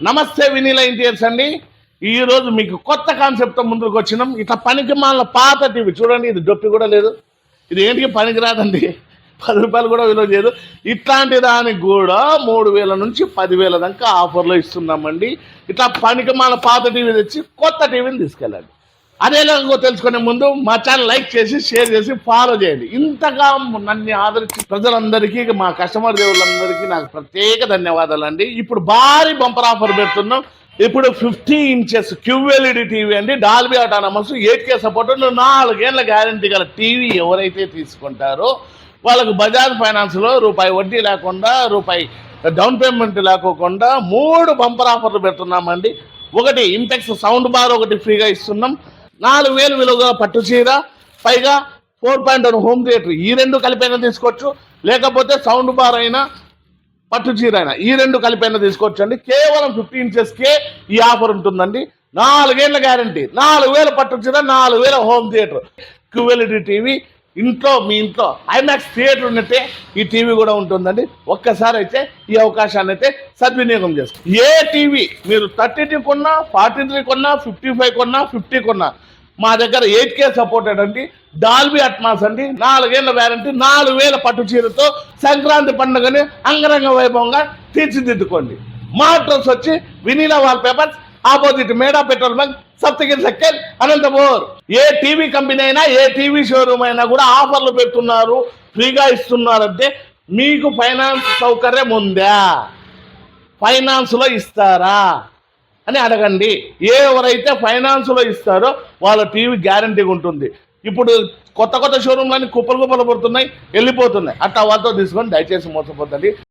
నమస్తే వినీల ఇంటీరియర్స్ అండి. ఈరోజు మీకు కొత్త కాన్సెప్ట్తో ముందుకు వచ్చినాం. ఇట్లా పనికి మాల పాత టీవీ చూడండి, ఇది డొప్పి కూడా లేదు, ఇది ఏంటికి పనికి రాదండి, 10 రూపాయలు కూడా విలువ చేయదు. ఇట్లాంటి దానికి కూడా 3,000 నుంచి 10,000 దాకా ఆఫర్లో ఇస్తున్నామండి. ఇట్లా పనికి మాల పాత టీవీ తెచ్చి కొత్త టీవీని తీసుకెళ్ళండి. అదేలాగో తెలుసుకునే ముందు మా ఛానల్ లైక్ చేసి షేర్ చేసి ఫాలో చేయండి. ఇంతగా నన్ను ఆదరించి ప్రజలందరికీ, మా కస్టమర్ దేవుళ్ళందరికీ నాకు ప్రత్యేక ధన్యవాదాలు అండి. ఇప్పుడు భారీ బంపర్ ఆఫర్ పెడుతున్నాం. ఇప్పుడు 50 ఇంచెస్ QLED టీవీ అండి, డాల్బీ ఆటోనమస్, 8K సపోర్ట్, 4 ఏళ్ల గ్యారంటీ గల టీవీ ఎవరైతే తీసుకుంటారో వాళ్ళకు బజాజ్ ఫైనాన్స్లో రూపాయి వడ్డీ లేకుండా, రూపాయి డౌన్ పేమెంట్ లేకోకుండా 3 బంపర్ ఆఫర్లు పెడుతున్నామండి. ఒకటి ఇంటెక్స్ సౌండ్ బార్ ఒకటి ఫ్రీగా ఇస్తున్నాం. 4,000 విలువగా పట్టు చీర, పైగా 4.1 హోమ్ థియేటర్, ఈ 2 కలిపైనా తీసుకోవచ్చు. లేకపోతే సౌండ్ బార్ అయినా పట్టు చీర అయినా ఈ 2 కలిపైనా తీసుకోవచ్చు అండి. కేవలం 50 ఇంచెస్కే ఈ ఆఫర్ ఉంటుందండి. 4 ఏళ్ల గ్యారంటీ, 4,000 పట్టు చీర, 4,000 హోమ్ థియేటర్. QLED టీవీ ఇంట్లో, మీ ఇంట్లో ఐమాక్స్ థియేటర్ ఉన్నట్టే ఈ టీవీ కూడా ఉంటుందండి. ఒక్కసారి అయితే ఈ అవకాశాన్ని అయితే సద్వినియోగం చేసుకోండి. ఏ టీవీ మీరు 32 కొన్నా, 43 కొన్నా, 55 కొన్నా, 50 కొన్నా మా దగ్గర 8K సపోర్టెడ్ అండి, డాల్బీ అట్మాస్ అండి, 4 ఏళ్ల వ్యారంటీ, 4,000 పట్టు చీరతో సంక్రాంతి పండుగని అంగరంగ వైభవంగా తీర్చిదిద్దుకోండి. మా అడ్రస్ వచ్చి Vinila wall papers, opposite Meda petrol bunk, Saptagiri circle, Anantapur. ఏ టీవీ కంపెనీ అయినా, ఏ టీవీ షోరూమ్ అయినా కూడా ఆఫర్లు పెడుతున్నారు, ఫ్రీగా ఇస్తున్నారంటే మీకు ఫైనాన్స్ సౌకర్యం ఉందా, ఫైనాన్స్లో ఇస్తారా అని అడగండి. ఎవరైతే ఫైనాన్స్లో ఇస్తారో వాళ్ళ టీవీ గ్యారంటీగా ఉంటుంది. ఇప్పుడు కొత్త షోరూమ్లన్నీ కుప్పలు పడుతున్నాయి, వెళ్ళిపోతున్నాయి. అట్లా వాళ్ళతో తీసుకొని దయచేసి మోసపోతుంది.